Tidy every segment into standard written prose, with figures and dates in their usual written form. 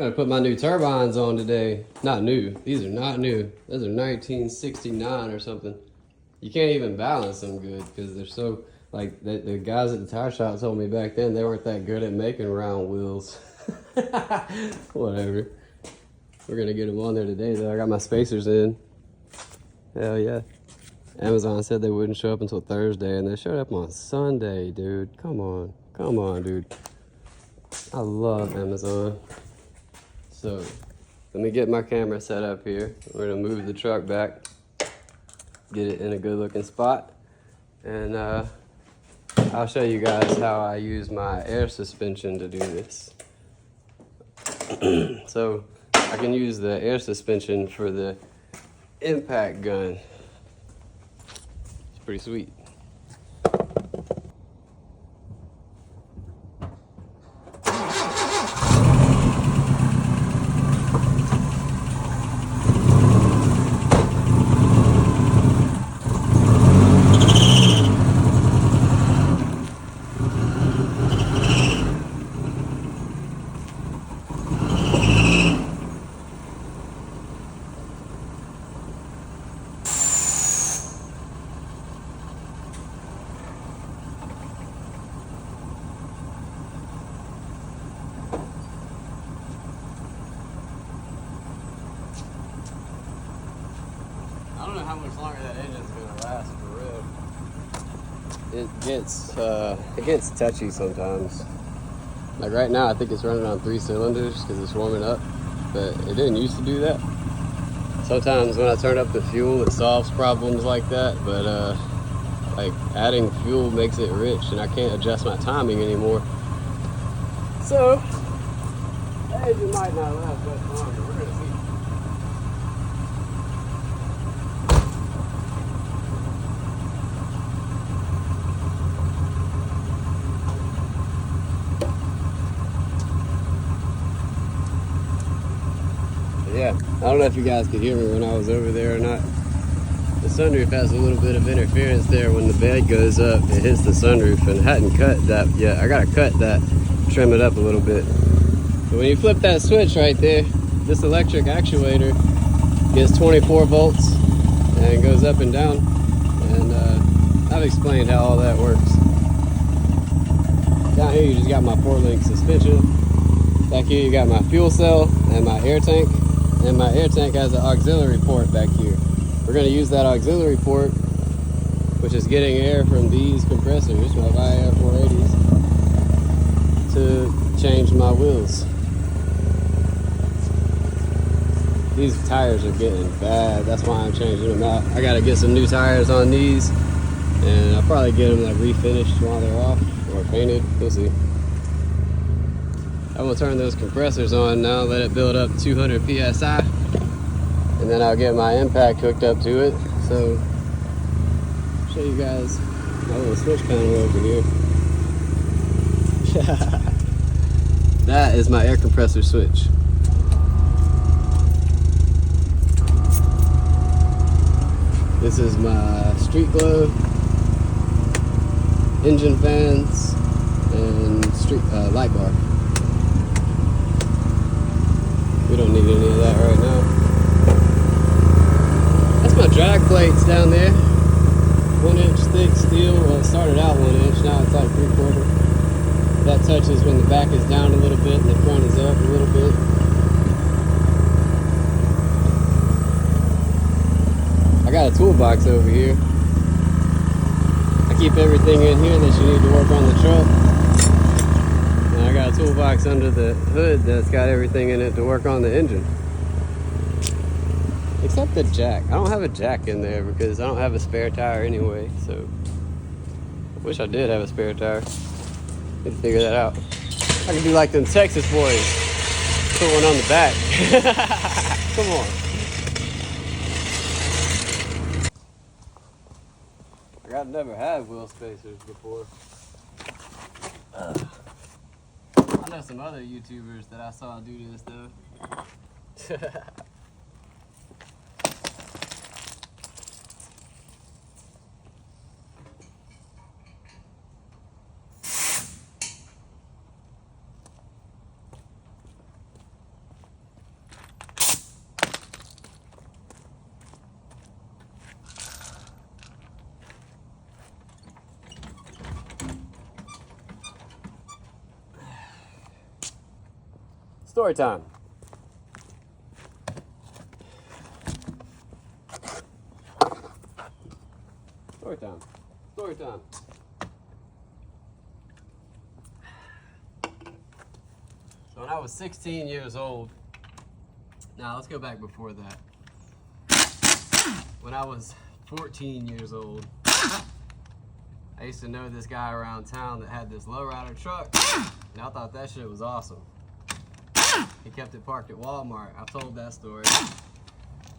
Gotta put my new turbines on today. Not new. These are not new. Those are 1969 or something. You can't even balance them good because they're so, like, the guys at the tire shop told me back then they weren't that good at making round wheels. Whatever. We're gonna get them on there today though. I got my spacers in. Hell yeah. Amazon said they wouldn't show up until Thursday and they showed up on Sunday, dude. Come on. Come on, dude. I love Amazon. So, let me get my camera set up here. We're gonna move the truck back, get it in a good looking spot, and I'll show you guys how I use my air suspension to do this. So, I can use the air suspension for the impact gun. It's pretty sweet. I don't know how much longer that engine's gonna last for real. It gets touchy sometimes. Like right now, I think it's running on 3 cylinders because it's warming up, but it didn't used to do that. Sometimes when I turn up the fuel, it solves problems like that, but like adding fuel makes it rich, and I can't adjust my timing anymore. So, that engine might not last much longer. We're gonna see. Yeah, I don't know if you guys could hear me when I was over there or not. The sunroof has a little bit of interference there when the bed goes up. It hits the sunroof, and I hadn't cut that yet. I gotta cut that, trim it up a little bit. But when you flip that switch right there, this electric actuator gets 24 volts and goes up and down. And I've explained how all that works. Down here you just got my 4-link suspension. Back here you got my fuel cell and my air tank. And my air tank has an auxiliary port back here. We're going to use that auxiliary port, which is getting air from these compressors, my Viair 480s, to change my wheels. These tires are getting bad. That's why I'm changing them out. I got to get some new tires on these, and I'll probably get them like refinished while they're off or painted. We'll see. I will turn those compressors on now, let it build up 200 psi, and then I'll get my impact hooked up to it. So, I'll show you guys my little switch panel over here. That is my air compressor switch. This is my street glow, engine fans, and street light bar. We don't need any of that right now. That's my drag plates down there. 1-inch thick steel. Well, it started out 1 inch, now it's like 3/4. That touches when the back is down a little bit and the front is up a little bit. I got a toolbox over here. I keep everything in here that you need to work on the truck. I got a toolbox under the hood that's got everything in it to work on the engine. Except the jack. I don't have a jack in there because I don't have a spare tire anyway, so I wish I did have a spare tire. Need to figure that out. I can do like them Texas boys. Put one on the back. Come on. I've never had wheel spacers before. I know some other YouTubers that I saw do this though. Story time. Story time. Story time. So when I was 16 years old, now let's go back before that. When I was 14 years old, I used to know this guy around town that had this lowrider truck, and I thought that shit was awesome. He kept it parked at Walmart. I've told that story.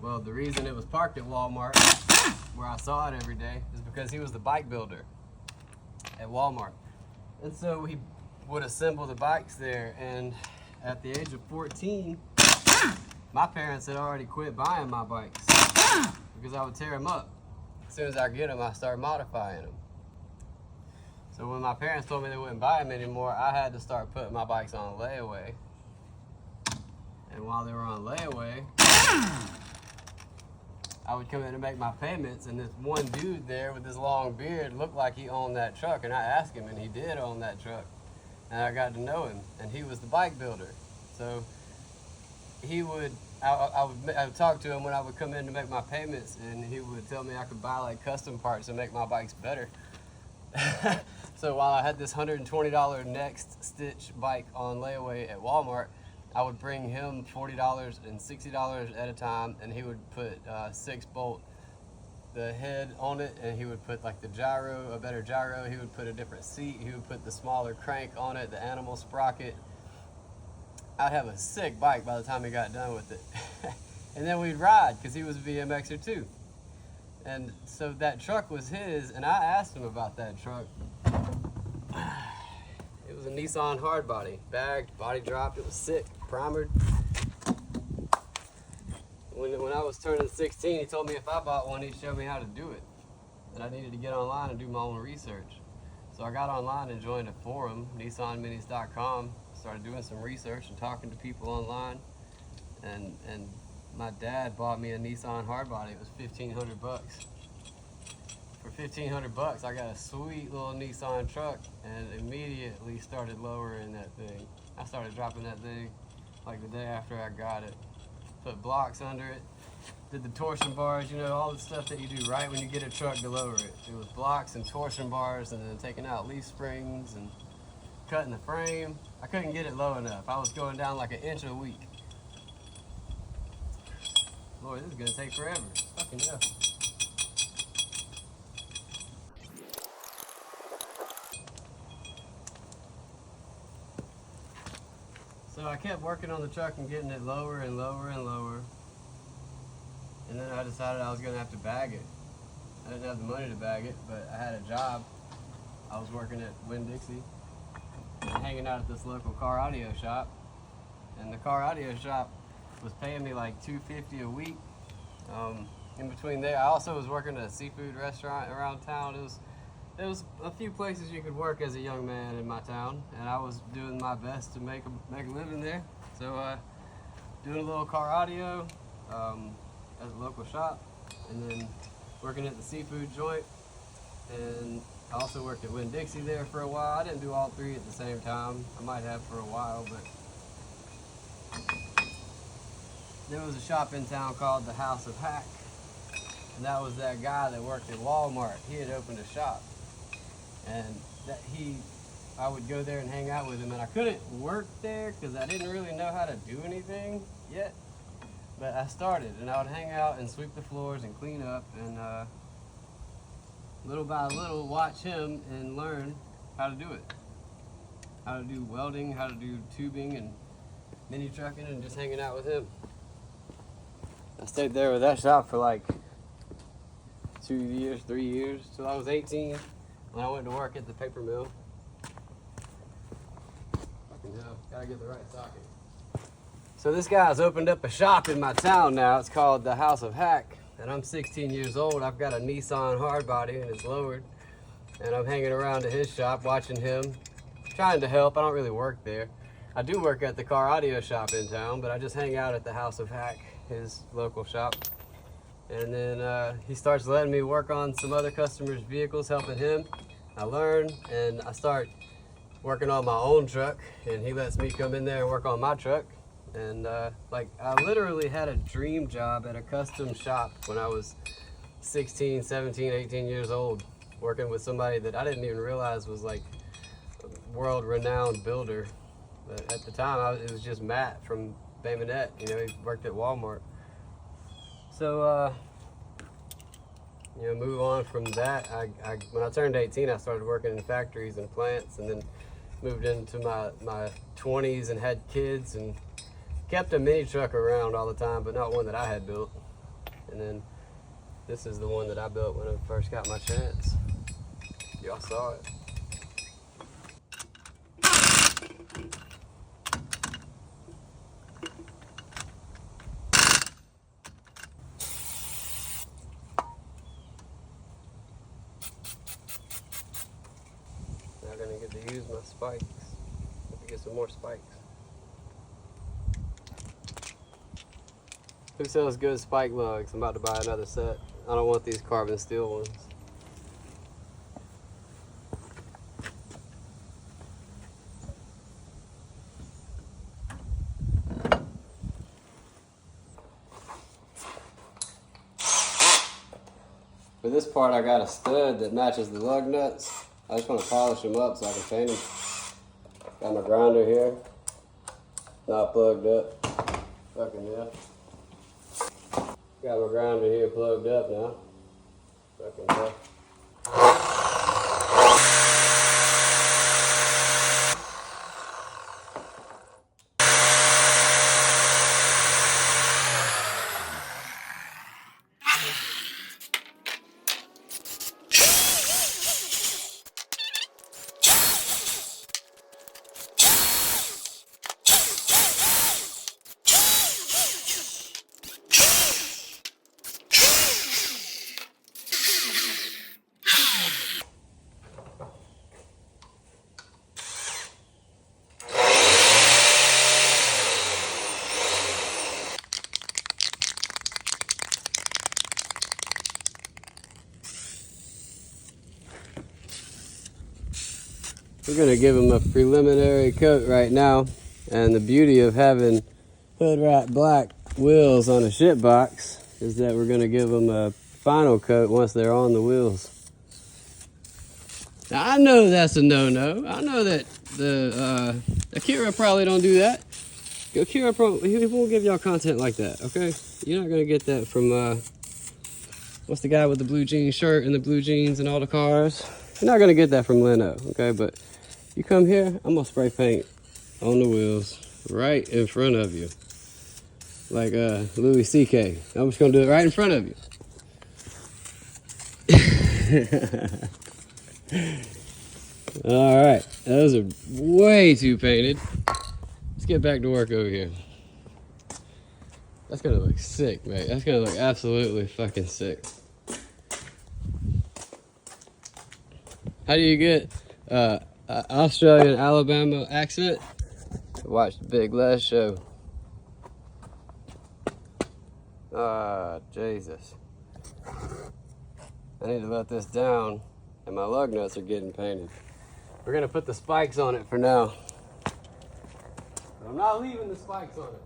Well, the reason it was parked at Walmart, where I saw it every day, is because he was the bike builder at Walmart. And so he would assemble the bikes there, and at the age of 14, my parents had already quit buying my bikes because I would tear them up. As soon as I get them, I start modifying them. So when my parents told me they wouldn't buy them anymore, I had to start putting my bikes on layaway. And while they were on layaway, I would come in and make my payments, and this one dude there with this long beard looked like he owned that truck, and I asked him, and he did own that truck. And I got to know him, and he was the bike builder. So he would, I would talk to him when I would come in to make my payments, and he would tell me I could buy like custom parts and make my bikes better. So while I had this $120 Next Stitch bike on layaway at Walmart, I would bring him $40 and $60 at a time, and he would put 6-bolt the head on it, and he would put like the gyro, a better gyro. He would put a different seat. He would put the smaller crank on it, the animal sprocket. I'd have a sick bike by the time he got done with it. And then we'd ride, because he was a BMXer too. And so that truck was his, and I asked him about that truck. It was a Nissan hardbody, bagged, body dropped. It was sick, primered. When I was turning 16, he told me if I bought one, he'd show me how to do it. And I needed to get online and do my own research. So I got online and joined a forum, NissanMinis.com. Started doing some research and talking to people online. And my dad bought me a Nissan hardbody. It was $1,500 bucks. For $1,500 I got a sweet little Nissan truck, and immediately started lowering that thing. I started dropping that thing like the day after I got it. Put blocks under it, did the torsion bars, you know, all the stuff that you do right when you get a truck to lower it. It was blocks and torsion bars, and then taking out leaf springs and cutting the frame. I couldn't get it low enough. I was going down like 1 inch a week. Lord, this is gonna take forever. Fucking hell. So I kept working on the truck and getting it lower and lower and lower. And then I decided I was gonna have to bag it. I didn't have the money to bag it, but I had a job. I was working at Winn-Dixie and hanging out at this local car audio shop. And the car audio shop was paying me like $250 a week. In between there, I also was working at a seafood restaurant around town. There was a few places you could work as a young man in my town, and I was doing my best to make a living there. So doing a little car audio at a local shop, and then working at the seafood joint, and I also worked at Winn-Dixie there for a while. I didn't do all three at the same time. I might have for a while, but there was a shop in town called the House of Hack, and that was that guy that worked at Walmart. He had opened a shop, and I would go there and hang out with him, and I couldn't work there because I didn't really know how to do anything yet, but I started, and I would hang out and sweep the floors and clean up, and little by little watch him and learn how to do it. How to do welding, how to do tubing and mini trucking, and just hanging out with him. I stayed there with that shop for like 2 years, 3 years, till I was 18 when I went to work at the paper mill. Fucking hell, gotta get the right socket. So this guy's opened up a shop in my town now. It's called the House of Hack, and I'm 16 years old. I've got a Nissan hardbody and it's lowered, and I'm hanging around at his shop watching him, trying to help. I don't really work there. I do work at the car audio shop in town, but I just hang out at the House of Hack, his local shop. And then he starts letting me work on some other customers' vehicles, helping him. I learn, and I start working on my own truck, and he lets me come in there and work on my truck. And like, I literally had a dream job at a custom shop when I was 16, 17, 18 years old, working with somebody that I didn't even realize was like a world-renowned builder. But at the time, it was just Matt from Bay Minette. You know, he worked at Walmart. So, you know, move on from that. When I turned 18, I started working in factories and plants, and then moved into my 20s and had kids and kept a mini truck around all the time, but not one that I had built. And then this is the one that I built when I first got my chance. Y'all saw it. Now I'm gonna get to use my spikes. Have to get some more spikes. Who sells good spike lugs? I'm about to buy another set. I don't want these carbon steel ones. For this part, I got a stud that matches the lug nuts. I just want to polish them up so I can paint them. Got my grinder here. Not plugged up. Fucking yeah. Got my grinder here plugged up now. Fucking yeah. We're gonna give them a preliminary coat right now. And the beauty of having Hood Rat Black wheels on a shit box is that we're gonna give them a final coat once they're on the wheels. Now I know that's a no-no. I know that the Akira probably don't do that. Akira he won't give y'all content like that, okay? You're not gonna get that from what's the guy with the blue jean shirt and the blue jeans and all the cars? You're not gonna get that from Leno, okay? But you come here, I'm gonna spray paint on the wheels right in front of you. Like Louis C.K. I'm just gonna do it right in front of you. All right, those are way too painted. Let's get back to work over here. That's gonna look sick, mate. That's gonna look absolutely fucking sick. How do you get Australian Alabama accent? Watch the Big Les show. Ah, Jesus. I need to let this down, and my lug nuts are getting painted. We're gonna put the spikes on it for now. But I'm not leaving the spikes on it.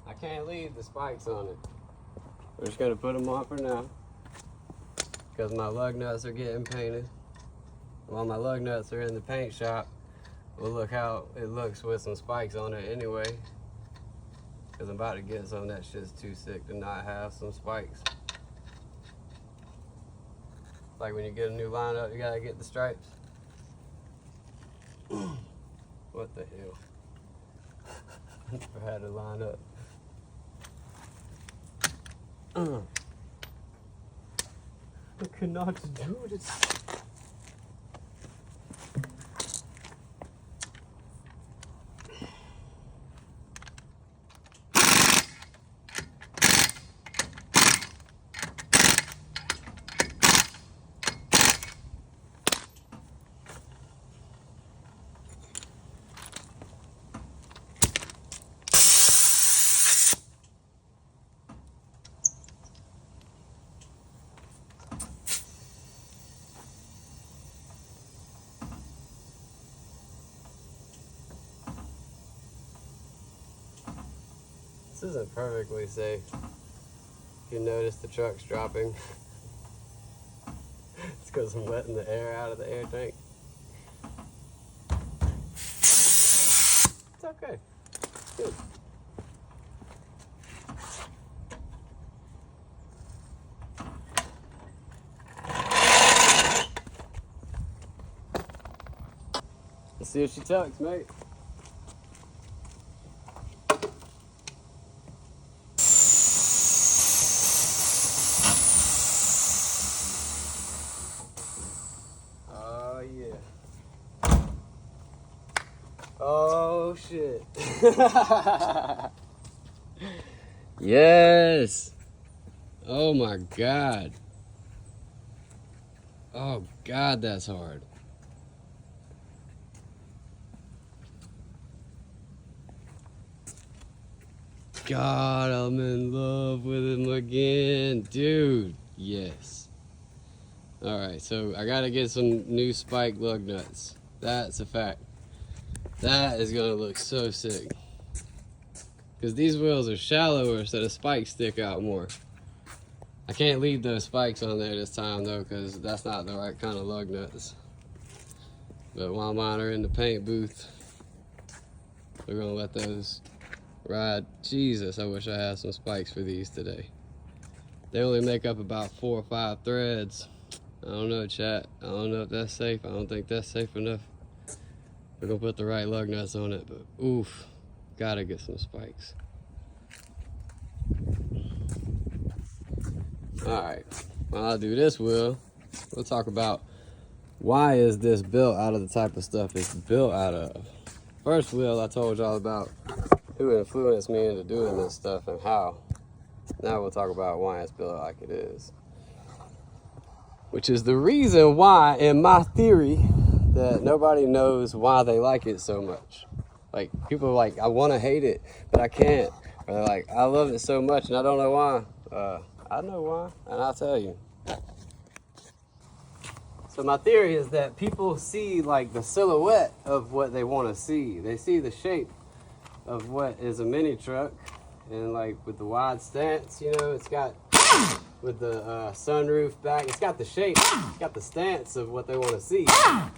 I can't leave the spikes on it. We're just gonna put them on for now, because my lug nuts are getting painted. While my lug nuts are in the paint shop, we'll look how it looks with some spikes on it anyway. Because I'm about to get some. That shit's too sick to not have some spikes. Like when you get a new lineup, you gotta get the stripes. What the hell? I had to line up. I cannot do this. isn't perfectly safe. You notice the truck's dropping. It's because I'm letting the air out of the air tank. It's okay. Good. Let's see if she tucks, mate. Oh, yeah. Oh, shit. Yes. Oh, my God. Oh, God, that's hard. God, I'm in love with him again. Dude, yes. Alright, so I gotta get some new spike lug nuts. That's a fact. That is gonna look so sick. Because these wheels are shallower, so the spikes stick out more. I can't leave those spikes on there this time though, because that's not the right kind of lug nuts. But while mine are in the paint booth, we're gonna let those ride. Jesus, I wish I had some spikes for these today. They only make up about 4 or 5 threads. I don't know, chat. I don't know if that's safe. I don't think that's safe enough. We're gonna put the right lug nuts on it, but oof, gotta get some spikes. Alright, while I do this wheel, we'll talk about why is this built out of the type of stuff it's built out of. First wheel, I told y'all about who influenced me into doing this stuff and how. Now we'll talk about why it's built like it is. Which is the reason why, in my theory, that nobody knows why they like it so much. Like, people are like, I want to hate it, but I can't. Or they're like, I love it so much and I don't know why. I know why, and I'll tell you. So my theory is that people see like the silhouette of what they want to see. They see the shape of what is a mini truck, and like with the wide stance, you know, it's got with the sunroof back, it's got the shape, it's got the stance of what they want to see,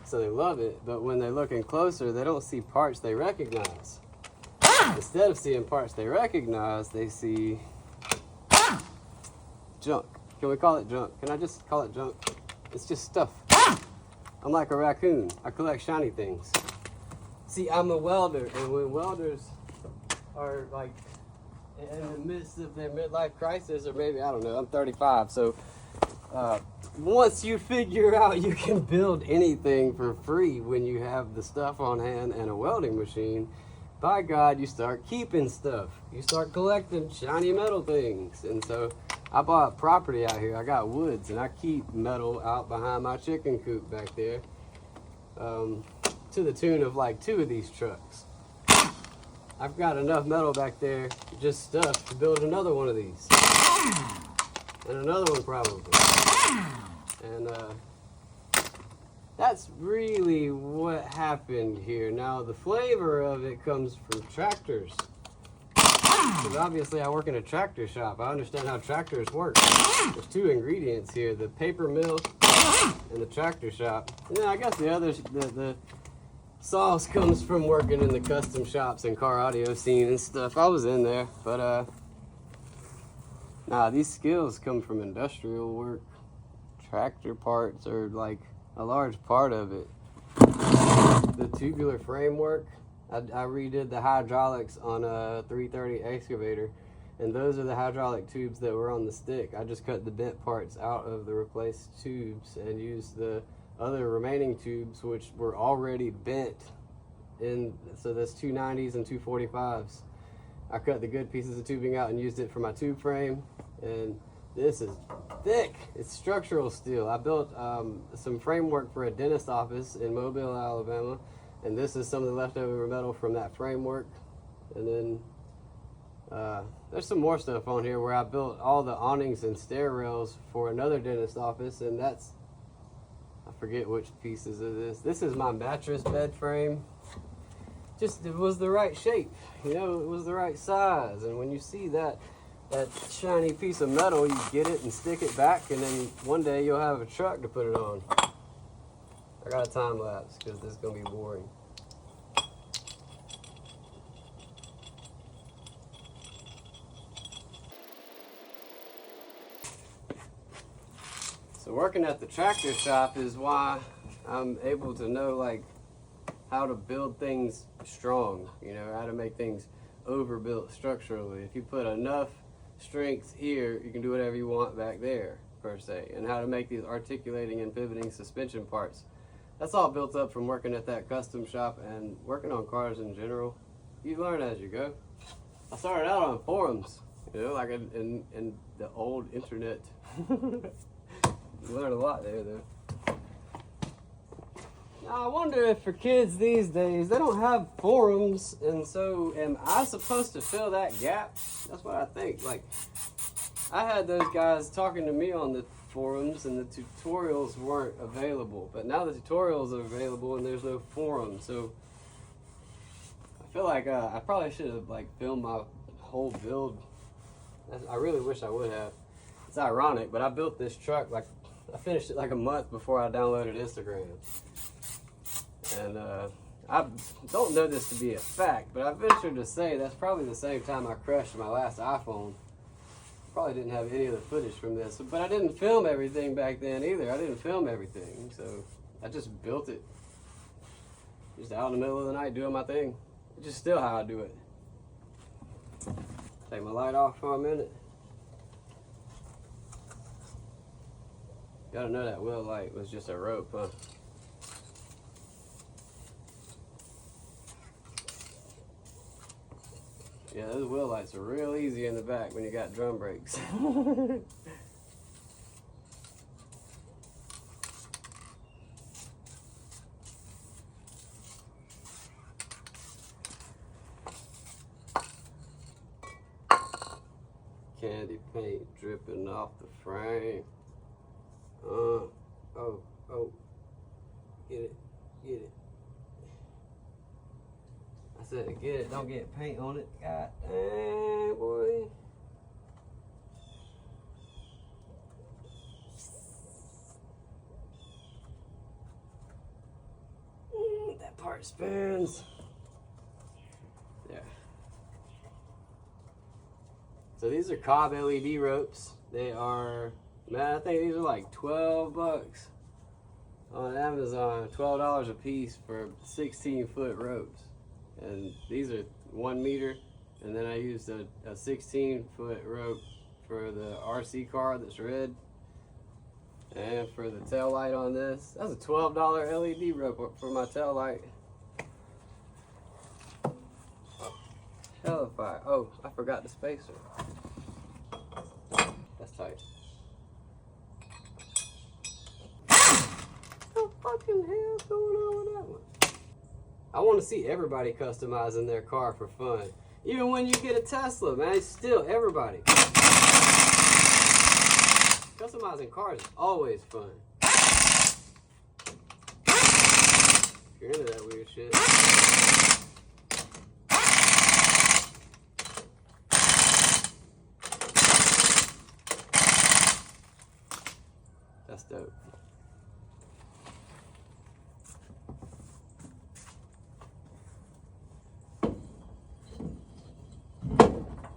so they love it. But when they're looking closer, they don't see parts they recognize. Instead of seeing parts they recognize, they see junk. Can we call it junk? Can I just call it junk? It's just stuff. I'm like a raccoon. I collect shiny things. See, I'm a welder, and when welders are like in the midst of their midlife crisis, or maybe, I don't know, I'm 35, so once you figure out you can build anything for free when you have the stuff on hand and a welding machine, by God, you start keeping stuff. You start collecting shiny metal things. And so I bought property out here. I got woods, and I keep metal out behind my chicken coop back there, to the tune of like 2 of these trucks. I've got enough metal back there, just stuff, to build another one of these. And another one probably. And that's really what happened here. Now, the flavor of it comes from tractors. Because obviously I work in a tractor shop. I understand how tractors work. There's 2 ingredients here, the paper mill and the tractor shop. And then I guess the other, the sauce comes from working in the custom shops and car audio scene and stuff. I was in there, but nah, these skills come from industrial work. Tractor parts are like a large part of it. The tubular framework, I redid the hydraulics on a 330 excavator, and those are the hydraulic tubes that were on the stick. I just cut the bent parts out of the replaced tubes and used the other remaining tubes, which were already bent in, so that's 290s and 245s. I cut the good pieces of tubing out and used it for my tube frame, and this is thick. It's structural steel. I built some framework for a dentist office in Mobile, Alabama, and this is some of the leftover metal from that framework. And then there's some more stuff on here where I built all the awnings and stair rails for another dentist office, and that's, I forget which pieces of this. This is my mattress bed frame. just it was the right shape, you know, it was the right size. And when you see that shiny piece of metal, you get it and stick it back, and then one day you'll have a truck to put it on. I got a time lapse because this is gonna be boring. So working at the tractor shop is why I'm able to know like how to build things strong, you know, how to make things overbuilt structurally. If you put enough strength here, you can do whatever you want back there, per se. And how to make these articulating and pivoting suspension parts. That's all built up from working at that custom shop and working on cars in general. You learn as you go. I started out on forums, you know, like in the old internet. You learn a lot there, though. Now, I wonder if for kids these days, they don't have forums, and so am I supposed to fill that gap? That's what I think. Like, I had those guys talking to me on the forums, and the tutorials weren't available. But now the tutorials are available, and there's no forum. So I feel like I probably should have like filmed my whole build. I really wish I would have. It's ironic, but I built this truck like I finished it like a month before I downloaded Instagram. And I don't know this to be a fact, but I venture to say that's probably the same time I crashed my last iPhone. Probably didn't have any of the footage from this, but I didn't film everything back then either. I didn't film everything, so I just built it. Just out in the middle of the night doing my thing. It's just still how I do it. Take my light off for a minute. Gotta know that wheel light was just a rope, huh? Yeah, those wheel lights are real easy in the back when you got drum brakes. Candy paint dripping off the frame. Oh, get it. I said to get it, don't get paint on it. God dang, boy. That part spins. There. So these are Cobb LED ropes. They are, man, I think these are like 12 bucks on Amazon. $12 a piece for 16-foot ropes. And these are 1 meter. And then I used a 16-foot rope for the RC car that's red. And for the tail light on this, that's a $12 LED rope for my tail light. Hell of fire. Oh, I forgot the spacer. That's tight. What the fucking hell's going on with that one? I want to see everybody customizing their car for fun. Even when you get a Tesla, man, it's still everybody. Customizing cars is always fun. If you're into that weird shit. That's dope.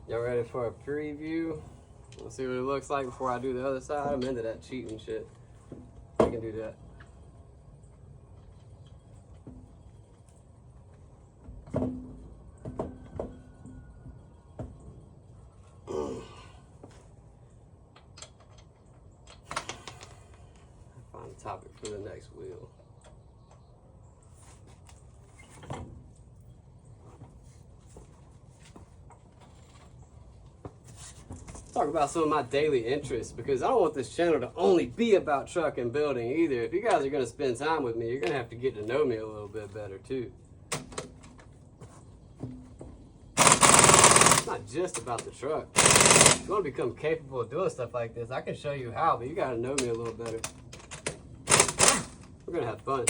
Y'all ready for a preview? Let's see what it looks like before I do the other side. I'm into that cheating shit. I can do that. Find a topic for the next wheel. Talk about some of my daily interests, because I don't want this channel to only be about truck and building either. If you guys are going to spend time with me, you're going to have to get to know me a little bit better too. It's not just about the truck. If you want to become capable of doing stuff like this, I can show you how, but you got to know me a little better. We're going to have fun.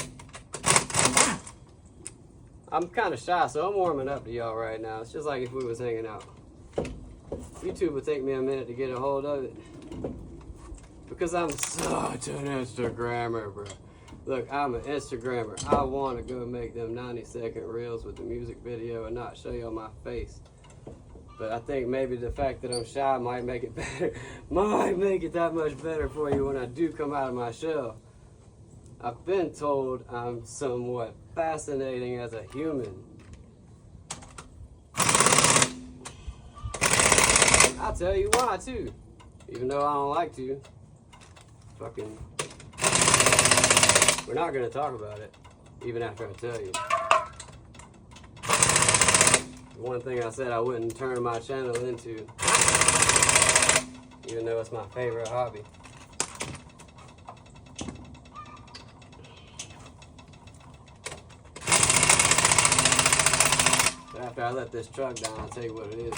I'm kind of shy, so I'm warming up to y'all right now. It's just like if we was hanging out. YouTube would take me a minute to get a hold of it. Because I'm such an Instagrammer, bro. Look, I'm an Instagrammer. I want to go make them 90-second reels with the music video and not show y'all my face. But I think maybe the fact that I'm shy might make it better. Might make it that much better for you when I do come out of my shell. I've been told I'm somewhat fascinating as a human. I'll tell you why too. Even though I don't like to. Fucking. We're not gonna talk about it. Even after I tell you. The one thing I said I wouldn't turn my channel into. Even though it's my favorite hobby. After I let this truck down, I'll tell you what it is.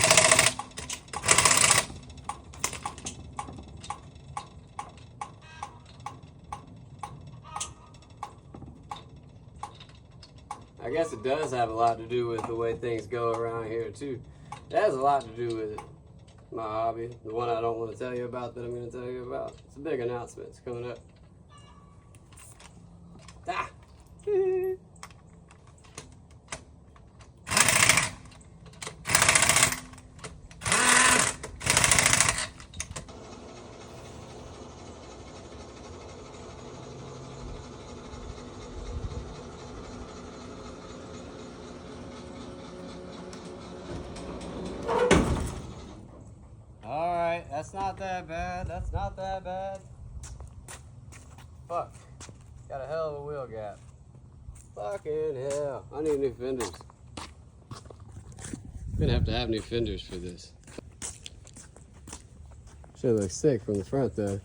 I guess it does have a lot to do with the way things go around here too. It has a lot to do with my hobby, the one I don't want to tell you about that I'm going to tell you about. It's a big announcement. It's coming up. Ah! Alright, that's not that bad. That's not that bad. Fuck. Got a hell of a wheel gap. Fucking hell. I need new fenders. I'm gonna have to have new fenders for this. Should look sick from the front though.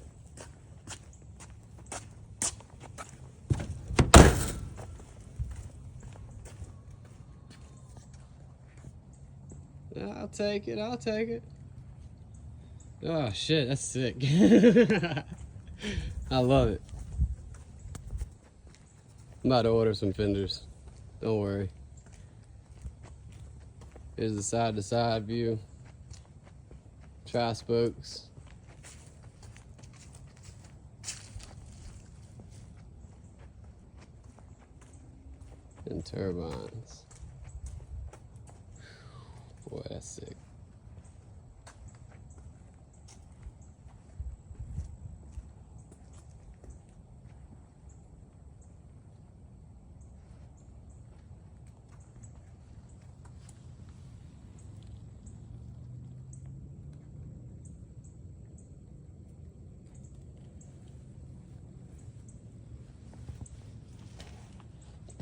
I'll take it, I'll take it. Oh shit, that's sick. I love it. I'm about to order some fenders. Don't worry. Here's the side-to-side view. Tri-spokes. And turbines. Boy, that's sick.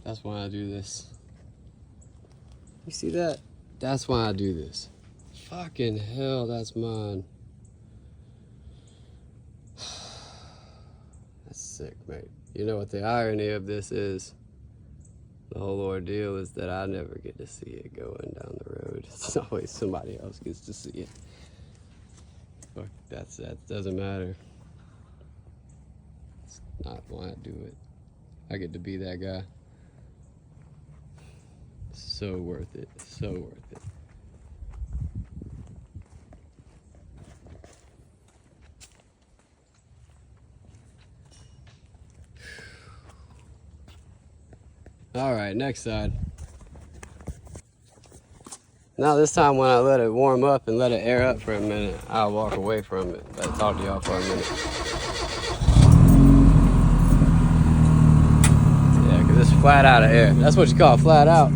That's why I do this. You see that? That's why I do this. Fucking hell, that's mine. That's sick, mate. You know what the irony of this is? The whole ordeal is that I never get to see it going down the road. It's always somebody else gets to see it. Fuck, that doesn't matter. It's not why I do it. I get to be that guy. So worth it. So worth it. All right, next side. Now this time when I let it warm up and let it air up for a minute, I'll walk away from it. I'll talk to y'all for a minute. Yeah, because it's flat out of air. That's what you call flat out.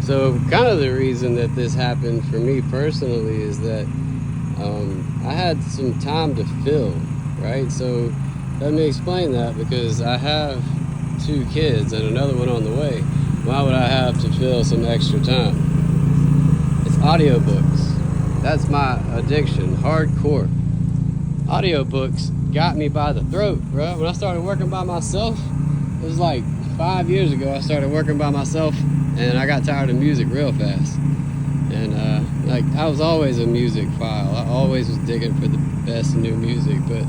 So kind of the reason that this happened for me personally is that I had some time to fill, right? So let me explain that, because I have 2 kids and another one on the way. Why would I have to fill some extra time? It's audiobooks. That's my addiction, hardcore. Audiobooks got me by the throat, bro. When I started working by myself, it was like 5 years ago. I started working by myself and I got tired of music real fast. And like, I was always a music file. I always was digging for the best new music, but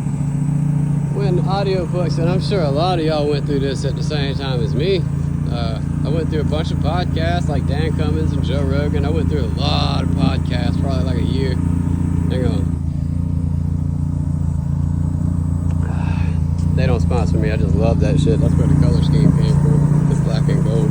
when audiobooks, and I'm sure a lot of y'all went through this at the same time as me, I went through a bunch of podcasts like Dan Cummins and Joe Rogan. I went through a lot of podcasts, probably like a year. Hang on. They don't sponsor me. I just love that shit. That's where the color scheme came from. It's black and gold.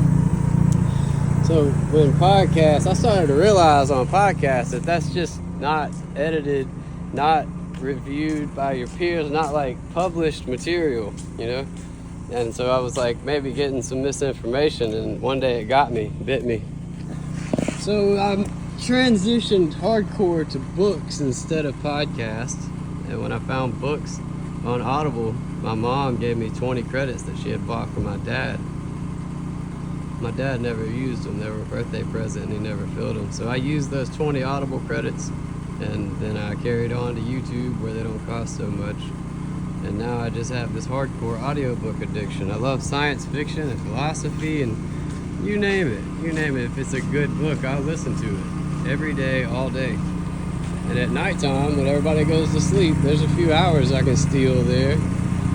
So when podcasts, I started to realize on podcasts that that's just not edited, not reviewed by your peers, not like published material, you know? And so I was like maybe getting some misinformation, and one day it got me, bit me. So I transitioned hardcore to books instead of podcasts. And when I found books on Audible, my mom gave me 20 credits that she had bought for my dad. My dad never used them. They were a birthday present and he never filled them. So I used those 20 Audible credits, and then I carried on to YouTube where they don't cost so much. And now I just have this hardcore audiobook addiction. I love science fiction and philosophy and you name it. You name it. If it's a good book, I'll listen to it every day, all day. And at nighttime, when everybody goes to sleep, there's a few hours I can steal there.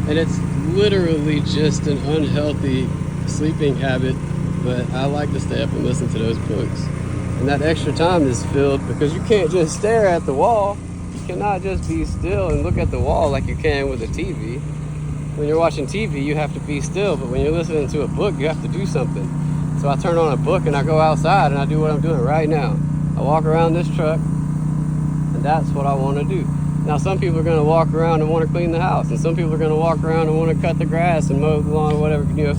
And it's literally just an unhealthy sleeping habit, but I like to stay up and listen to those books. And that extra time is filled because you can't just stare at the wall. You cannot just be still and look at the wall like you can with a TV. When you're watching TV, you have to be still, but when you're listening to a book, you have to do something. So I turn on a book and I go outside and I do what I'm doing right now. I walk around this truck, and that's what I want to do. Now, some people are going to walk around and want to clean the house, and some people are going to walk around and want to cut the grass and mow the lawn or whatever, you know,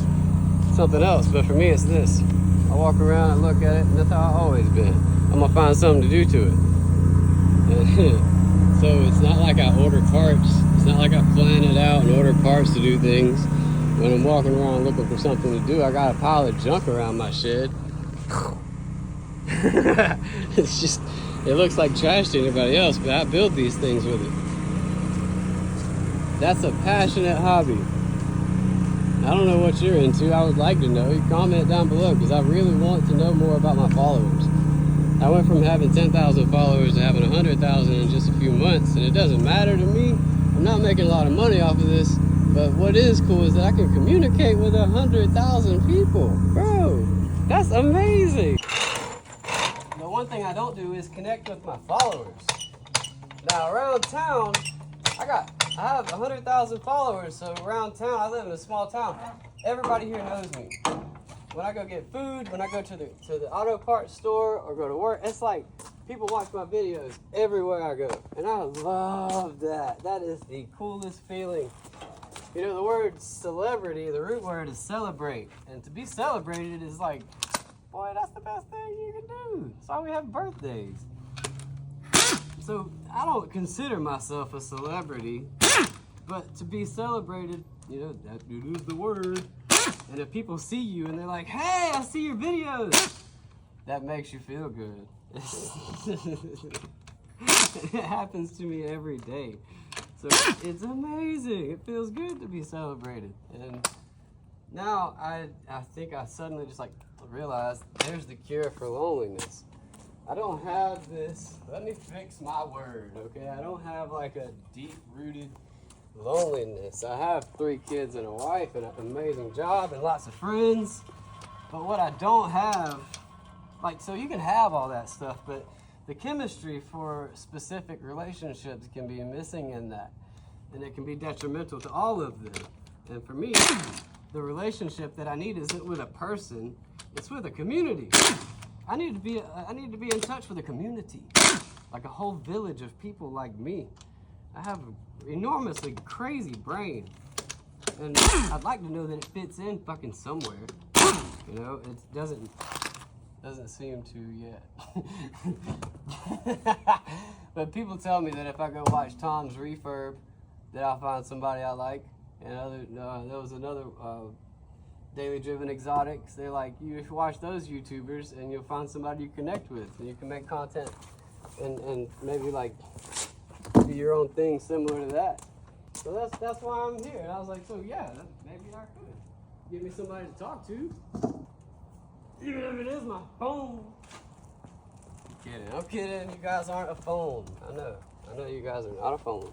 something else. But for me, it's this. I walk around and look at it, and that's how I've always been. I'm going to find something to do to it. And so it's not like I order parts. It's not like I plan it out and order parts to do things. When I'm walking around looking for something to do, I got a pile of junk around my shed. It's just, it looks like trash to anybody else, but I build these things with it. That's a passionate hobby. I don't know what you're into. I would like to know. You comment down below because I really want to know more about my followers. I went from having 10,000 followers to having 100,000 in just a few months, and it doesn't matter to me. I'm not making a lot of money off of this, but what is cool is that I can communicate with 100,000 people. Bro, that's amazing. The one thing I don't do is connect with my followers. Now around town, I have 100,000 followers, so around town, I live in a small town. Everybody here knows me. When I go get food, when I go to the auto parts store or go to work, it's like people watch my videos everywhere I go. And I love that. That is the coolest feeling. You know, the word celebrity, the root word is celebrate. And to be celebrated is like, boy, that's the best thing you can do. That's why we have birthdays. So I don't consider myself a celebrity, but to be celebrated, you know, that dude is the word. And if people see you and they're like, hey, I see your videos, that makes you feel good. It happens to me every day. So it's amazing. It feels good to be celebrated. And now I think I suddenly just like realized there's the cure for loneliness. I don't have this, let me fix my word, okay? I don't have like a deep-rooted loneliness. I have 3 kids and a wife and an amazing job and lots of friends. But what I don't have, like, so you can have all that stuff, but the chemistry for specific relationships can be missing in that. And it can be detrimental to all of them. And for me, the relationship that I need isn't with a person, it's with a community. I need to be in touch with a community, like a whole village of people like me. I have an enormously crazy brain, and I'd like to know that it fits in fucking somewhere. You know, it doesn't seem to yet. But people tell me that if I go watch Tom's Refurb, that I'll find somebody I like. And there was another Daily Driven Exotics. They're like, you watch those YouTubers and you'll find somebody you connect with, and you can make content and maybe like do your own thing similar to that. So that's why I'm here. And I was like, so yeah, maybe I could give me somebody to talk to, even if it is my phone. kidding. I'm kidding. You guys aren't a phone. I know. I know you guys are not a phone.